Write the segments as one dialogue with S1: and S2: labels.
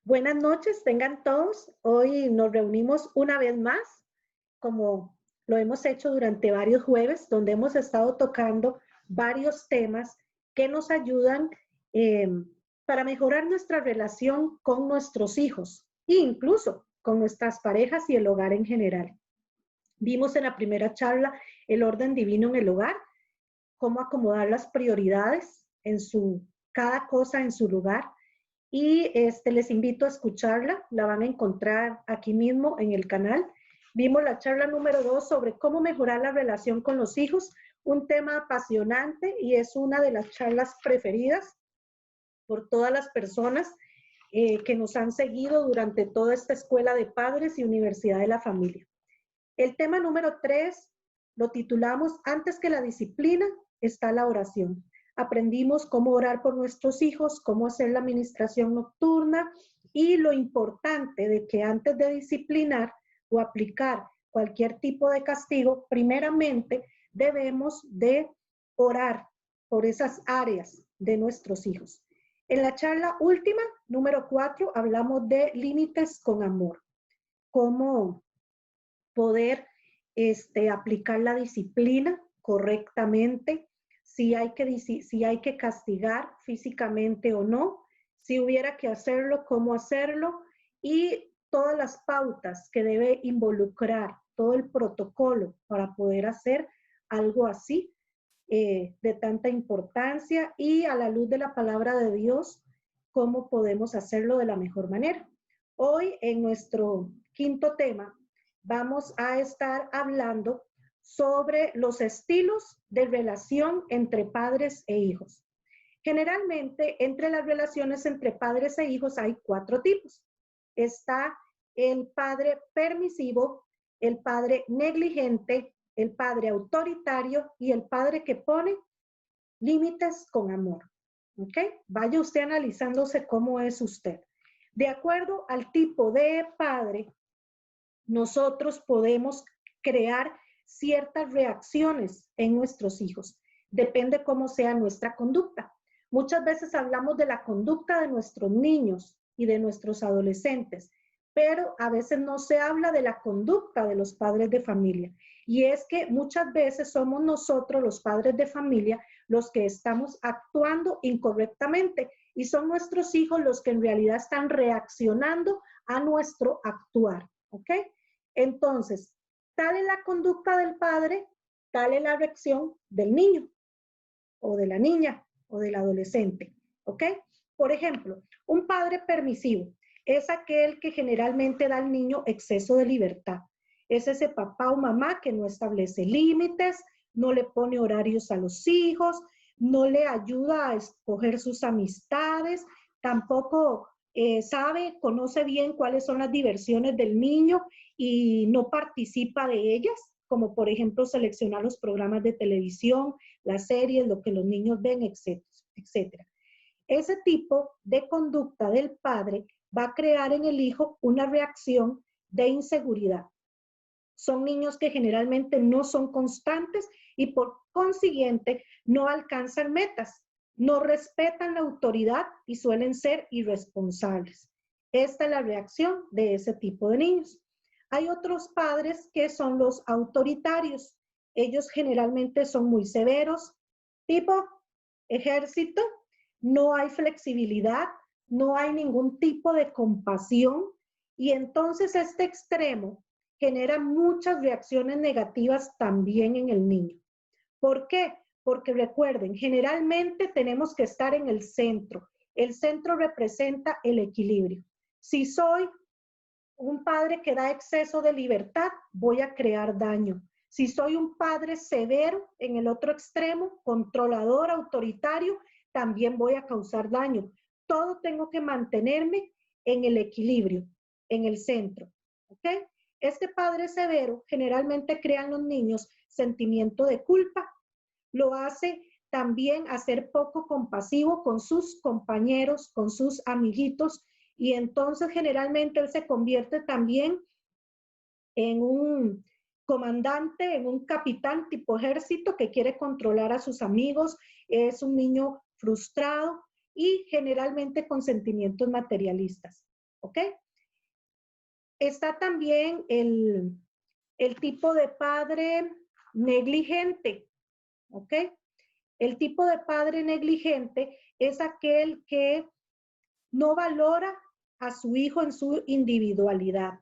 S1: Buenas noches, tengan todos. Hoy nos reunimos una vez más, como lo hemos hecho durante varios jueves, donde hemos estado tocando varios temas que nos ayudan eh, para mejorar nuestra relación con nuestros hijos e incluso con nuestras parejas y el hogar en general. Vimos en la primera charla el orden divino en el hogar, cómo acomodar las prioridades cada cosa en su lugar. Y les invito a escucharla, la van a encontrar aquí mismo en el canal. Vimos la charla número 2 sobre cómo mejorar la relación con los hijos, un tema apasionante y es una de las charlas preferidas por todas las personas que nos han seguido durante toda esta escuela de padres y Universidad de la Familia. El tema número 3 lo titulamos Antes que la disciplina está la oración. Aprendimos cómo orar por nuestros hijos, cómo hacer la administración nocturna y lo importante de que antes de disciplinar o aplicar cualquier tipo de castigo, primeramente debemos de orar por esas áreas de nuestros hijos. En la charla última, número 4, hablamos de límites con amor. Cómo poder aplicar la disciplina correctamente, si hay que castigar físicamente o no, si hubiera que hacerlo, cómo hacerlo y todas las pautas que debe involucrar, todo el protocolo para poder hacer algo así de tanta importancia y a la luz de la palabra de Dios, cómo podemos hacerlo de la mejor manera. Hoy en nuestro quinto tema vamos a estar hablando sobre los estilos de relación entre padres e hijos. Generalmente, entre las relaciones entre padres e hijos hay 4 tipos. Está el padre permisivo, el padre negligente, el padre autoritario y el padre que pone límites con amor. ¿Ok? Vaya usted analizándose cómo es usted. De acuerdo al tipo de padre, nosotros podemos crear ciertas reacciones en nuestros hijos. Depende cómo sea nuestra conducta. Muchas veces hablamos de la conducta de nuestros niños y de nuestros adolescentes, pero a veces no se habla de la conducta de los padres de familia. Y es que muchas veces somos nosotros, los padres de familia, los que estamos actuando incorrectamente y son nuestros hijos los que en realidad están reaccionando a nuestro actuar. ¿Ok? Entonces, tal es la conducta del padre, tal es la reacción del niño o de la niña o del adolescente, ¿ok? Por ejemplo, un padre permisivo es aquel que generalmente da al niño exceso de libertad. Es ese papá o mamá que no establece límites, no le pone horarios a los hijos, no le ayuda a escoger sus amistades, tampoco conoce bien cuáles son las diversiones del niño y no participa de ellas, como por ejemplo seleccionar los programas de televisión, las series, lo que los niños ven, etcétera. Ese tipo de conducta del padre va a crear en el hijo una reacción de inseguridad. Son niños que generalmente no son constantes y por consiguiente no alcanzan metas, no respetan la autoridad y suelen ser irresponsables. Esta es la reacción de ese tipo de niños. Hay otros padres que son los autoritarios. Ellos generalmente son muy severos, tipo ejército, no hay flexibilidad, no hay ningún tipo de compasión y entonces este extremo genera muchas reacciones negativas también en el niño. ¿Por qué? Porque recuerden, generalmente tenemos que estar en el centro. El centro representa el equilibrio. Si soy un padre que da exceso de libertad, voy a crear daño. Si soy un padre severo en el otro extremo, controlador, autoritario, también voy a causar daño. Todo tengo que mantenerme en el equilibrio, en el centro. ¿Ok? Este padre severo generalmente crea en los niños sentimiento de culpa. Lo hace también a ser poco compasivo con sus compañeros, con sus amiguitos, y entonces generalmente él se convierte también en un comandante, en un capitán tipo ejército que quiere controlar a sus amigos, es un niño frustrado y generalmente con sentimientos materialistas. ¿ok? Está también el tipo de padre negligente, ¿ok? El tipo de padre negligente es aquel que no valora a su hijo en su individualidad.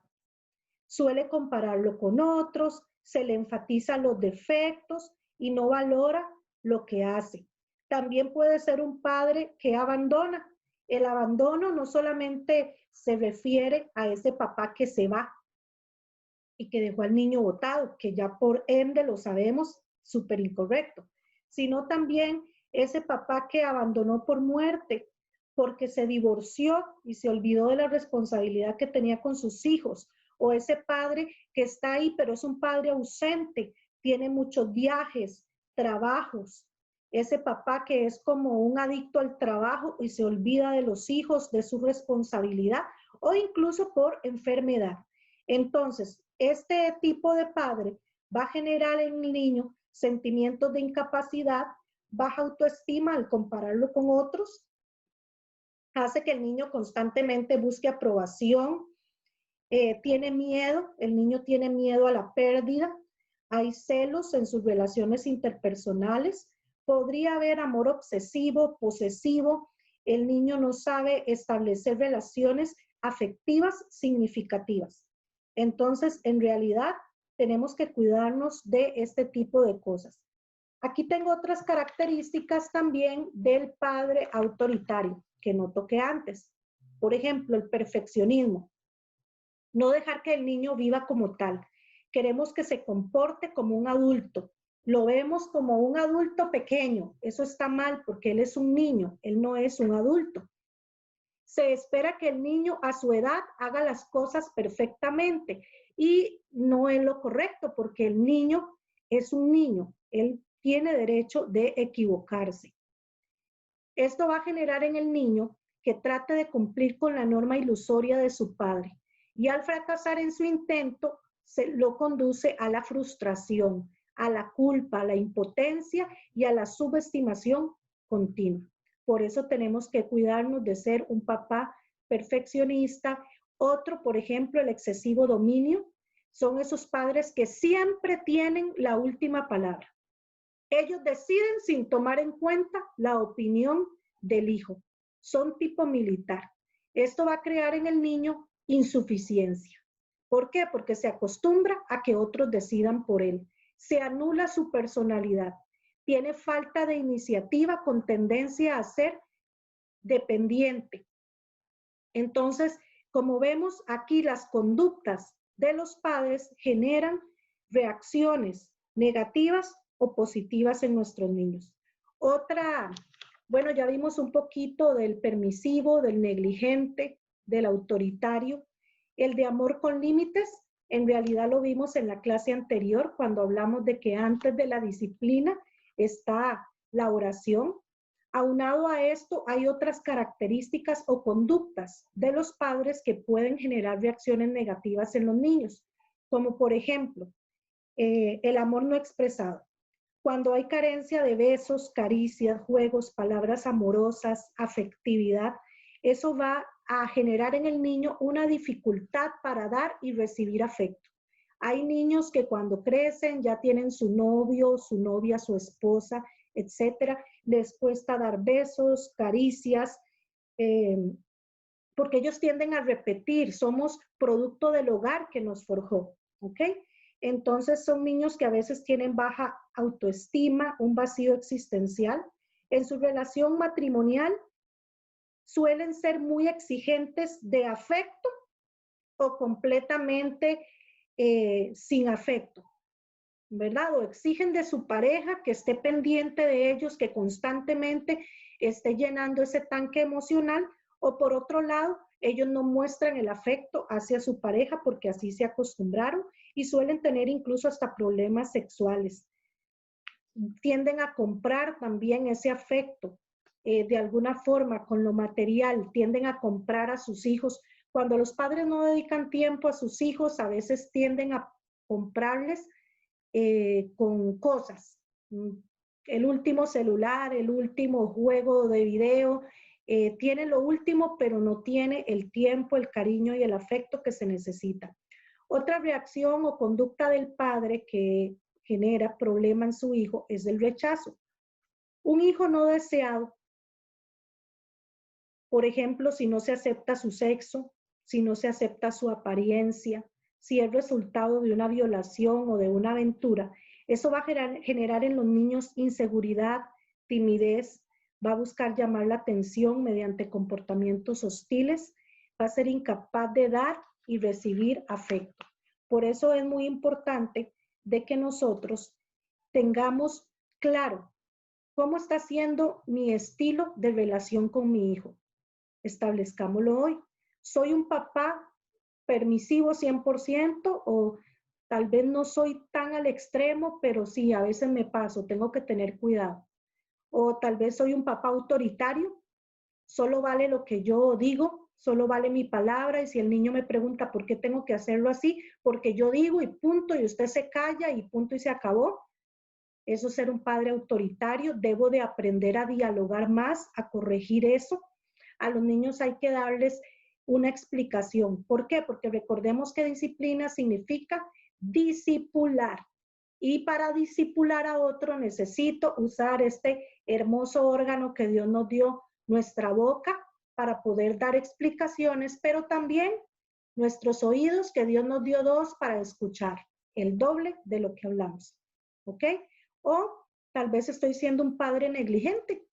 S1: Suele compararlo con otros, se le enfatiza los defectos y no valora lo que hace. También puede ser un padre que abandona. El abandono no solamente se refiere a ese papá que se va y que dejó al niño botado, que ya por ende lo sabemos, súper incorrecto, sino también ese papá que abandonó por muerte, porque se divorció y se olvidó de la responsabilidad que tenía con sus hijos, o ese padre que está ahí, pero es un padre ausente, tiene muchos viajes, trabajos, ese papá que es como un adicto al trabajo y se olvida de los hijos, de su responsabilidad, o incluso por enfermedad. Entonces, este tipo de padre va a generar en el niño sentimientos de incapacidad, baja autoestima al compararlo con otros, hace que el niño constantemente busque aprobación, tiene miedo, el niño tiene miedo a la pérdida, hay celos en sus relaciones interpersonales, podría haber amor obsesivo, posesivo, el niño no sabe establecer relaciones afectivas significativas. Entonces, en realidad, tenemos que cuidarnos de este tipo de cosas. Aquí tengo otras características también del padre autoritario que no toqué antes. Por ejemplo, el perfeccionismo. No dejar que el niño viva como tal. Queremos que se comporte como un adulto. Lo vemos como un adulto pequeño. Eso está mal porque él es un niño, él no es un adulto. Se espera que el niño a su edad haga las cosas perfectamente y no es lo correcto porque el niño es un niño. Él tiene derecho de equivocarse. Esto va a generar en el niño que trate de cumplir con la norma ilusoria de su padre y al fracasar en su intento se lo conduce a la frustración, a la culpa, a la impotencia y a la subestimación continua. Por eso tenemos que cuidarnos de ser un papá perfeccionista. Otro, por ejemplo, el excesivo dominio. Son esos padres que siempre tienen la última palabra. Ellos deciden sin tomar en cuenta la opinión del hijo. Son tipo militar. Esto va a crear en el niño insuficiencia. ¿Por qué? Porque se acostumbra a que otros decidan por él. Se anula su personalidad. Tiene falta de iniciativa con tendencia a ser dependiente. Entonces, como vemos aquí, las conductas de los padres generan reacciones negativas o positivas en nuestros niños. Otra, bueno, ya vimos un poquito del permisivo, del negligente, del autoritario. El de amor con límites, en realidad lo vimos en la clase anterior cuando hablamos de que antes de la disciplina está la oración. Aunado a esto, hay otras características o conductas de los padres que pueden generar reacciones negativas en los niños, como por ejemplo, el amor no expresado. Cuando hay carencia de besos, caricias, juegos, palabras amorosas, afectividad, eso va a generar en el niño una dificultad para dar y recibir afecto. Hay niños que cuando crecen ya tienen su novio, su novia, su esposa, etcétera, les cuesta dar besos, caricias, eh, porque ellos tienden a repetir, somos producto del hogar que nos forjó, ¿ok? Entonces son niños que a veces tienen baja autoestima, un vacío existencial. En su relación matrimonial suelen ser muy exigentes de afecto o completamente sin afecto, ¿verdad? O exigen de su pareja que esté pendiente de ellos, que constantemente esté llenando ese tanque emocional, o por otro lado, ellos no muestran el afecto hacia su pareja porque así se acostumbraron y suelen tener incluso hasta problemas sexuales. Tienden a comprar también ese afecto de alguna forma con lo material, tienden a comprar a sus hijos. Cuando los padres no dedican tiempo a sus hijos, a veces tienden a comprarles con cosas, el último celular, el último juego de video, tiene lo último, pero no tiene el tiempo, el cariño y el afecto que se necesita. Otra reacción o conducta del padre que genera problema en su hijo es el rechazo. Un hijo no deseado, por ejemplo, si no se acepta su sexo, si no se acepta su apariencia, si es resultado de una violación o de una aventura, eso va a generar en los niños inseguridad, timidez, va a buscar llamar la atención mediante comportamientos hostiles, va a ser incapaz de dar y recibir afecto. Por eso es muy importante de que nosotros tengamos claro cómo está siendo mi estilo de relación con mi hijo. Establezcámoslo hoy. ¿Soy un papá permisivo 100% o tal vez no soy tan al extremo, pero sí, a veces me paso, tengo que tener cuidado? O tal vez soy un papá autoritario, solo vale lo que yo digo, solo vale mi palabra, y si el niño me pregunta por qué tengo que hacerlo así, porque yo digo y punto, y usted se calla y punto y se acabó. Eso es ser un padre autoritario. Debo de aprender a dialogar más, a corregir eso. A los niños hay que darles una explicación. ¿Por qué? Porque recordemos que disciplina significa disipular. Y para disipular a otro necesito usar este hermoso órgano que Dios nos dio, nuestra boca, para poder dar explicaciones, pero también nuestros oídos, que Dios nos dio dos para escuchar, el doble de lo que hablamos. ¿Ok? O tal vez estoy siendo un padre negligente.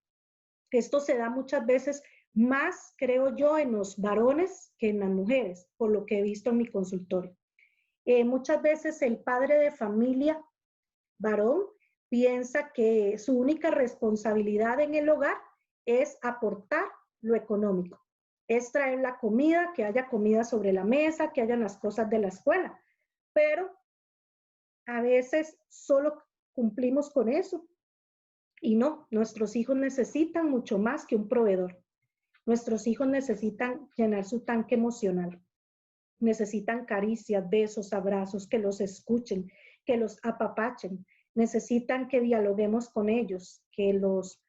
S1: Esto se da muchas veces más, creo yo, en los varones que en las mujeres, por lo que he visto en mi consultorio. Muchas veces el padre de familia varón piensa que su única responsabilidad en el hogar es aportar lo económico, es traer la comida, que haya comida sobre la mesa, que hayan las cosas de la escuela, pero a veces solo cumplimos con eso. Y no, nuestros hijos necesitan mucho más que un proveedor. Nuestros hijos necesitan llenar su tanque emocional. Necesitan caricias, besos, abrazos, que los escuchen, que los apapachen. Necesitan que dialoguemos con ellos, que los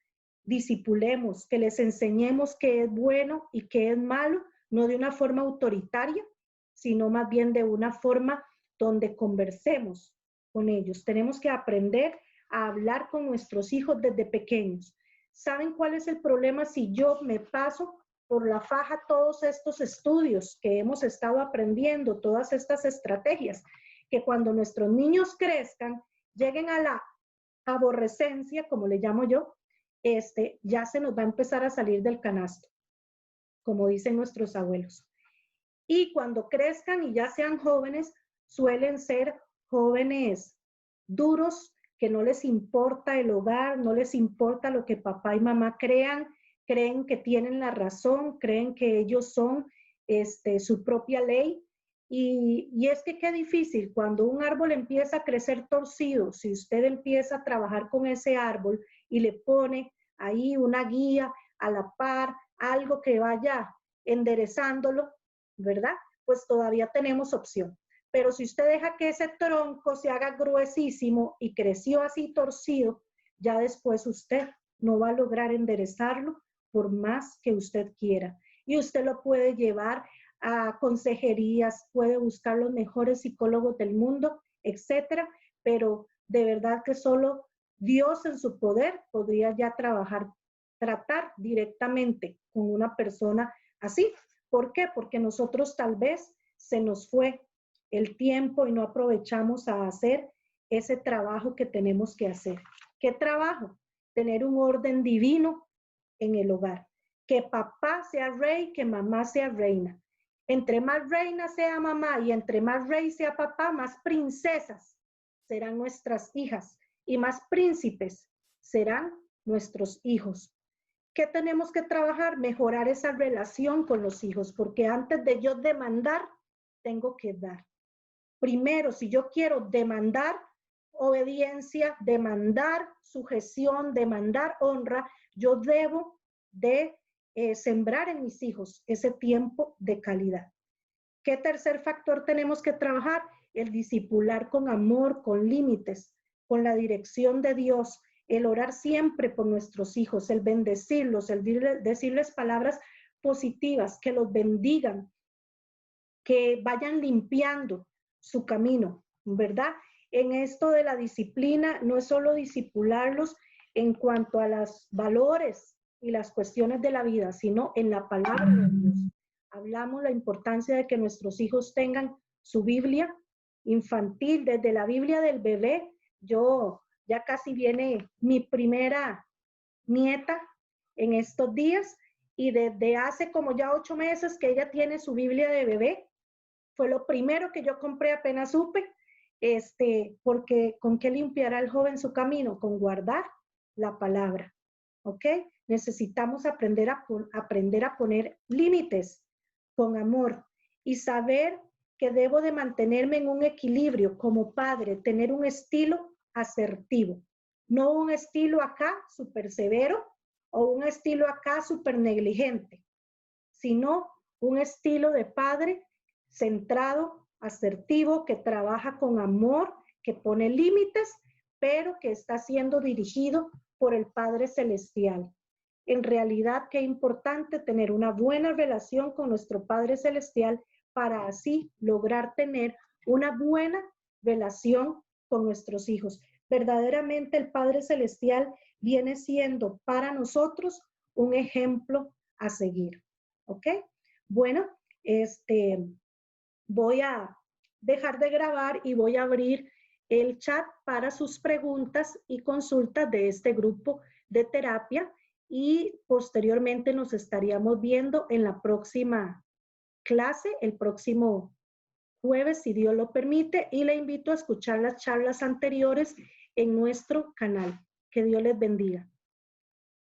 S1: discipulemos, que les enseñemos qué es bueno y qué es malo, no de una forma autoritaria, sino más bien de una forma donde conversemos con ellos. Tenemos que aprender a hablar con nuestros hijos desde pequeños. ¿Saben cuál es el problema si yo me paso por la faja todos estos estudios que hemos estado aprendiendo, todas estas estrategias? Que cuando nuestros niños crezcan, lleguen a la aborrecencia, como le llamo yo, ya se nos va a empezar a salir del canasto, como dicen nuestros abuelos. Y cuando crezcan y ya sean jóvenes, suelen ser jóvenes duros, que no les importa el hogar, no les importa lo que papá y mamá crean, creen que tienen la razón, creen que ellos son su propia ley. Y es que qué difícil cuando un árbol empieza a crecer torcido, si usted empieza a trabajar con ese árbol y le pone ahí una guía a la par, algo que vaya enderezándolo, ¿verdad? Pues todavía tenemos opción. Pero si usted deja que ese tronco se haga gruesísimo y creció así torcido, ya después usted no va a lograr enderezarlo por más que usted quiera. Y usted lo puede llevar a consejerías, puede buscar los mejores psicólogos del mundo, etcétera, pero de verdad que solo Dios en su poder podría ya tratar directamente con una persona así. ¿Por qué? Porque nosotros tal vez se nos fue el tiempo y no aprovechamos a hacer ese trabajo que tenemos que hacer. ¿Qué trabajo? Tener un orden divino en el hogar. Que papá sea rey, que mamá sea reina. Entre más reina sea mamá y entre más rey sea papá, más princesas serán nuestras hijas y más príncipes serán nuestros hijos. ¿Qué tenemos que trabajar? Mejorar esa relación con los hijos, porque antes de yo demandar, tengo que dar. Primero, si yo quiero demandar obediencia, demandar sujeción, demandar honra, yo debo de sembrar en mis hijos ese tiempo de calidad. ¿Qué tercer factor tenemos que trabajar? El discipular con amor, con límites, con la dirección de Dios, el orar siempre por nuestros hijos, el bendecirlos, el decirles palabras positivas, que los bendigan, que vayan limpiando su camino, ¿verdad? En esto de la disciplina, no es solo discipularlos en cuanto a los valores y las cuestiones de la vida, sino en la palabra de Dios. Hablamos la importancia de que nuestros hijos tengan su Biblia infantil, desde la Biblia del bebé. Yo ya casi viene mi primera nieta en estos días y desde hace como ya 8 meses que ella tiene su Biblia de bebé. Fue lo primero que yo compré apenas supe, porque ¿con qué limpiará el joven su camino? Con guardar la palabra, ¿ok? Necesitamos aprender a poner límites con amor y saber que debo de mantenerme en un equilibrio como padre, tener un estilo asertivo, no un estilo acá súper severo o un estilo acá súper negligente, sino un estilo de padre centrado, asertivo, que trabaja con amor, que pone límites, pero que está siendo dirigido por el Padre Celestial. En realidad, qué importante tener una buena relación con nuestro Padre Celestial para así lograr tener una buena relación con nuestros hijos. Verdaderamente el Padre Celestial viene siendo para nosotros un ejemplo a seguir. ¿Ok? Bueno, voy a dejar de grabar y voy a abrir el chat para sus preguntas y consultas de este grupo de terapia y posteriormente nos estaríamos viendo en la próxima clase, el próximo jueves, si Dios lo permite, y le invito a escuchar las charlas anteriores en nuestro canal. Que Dios les bendiga.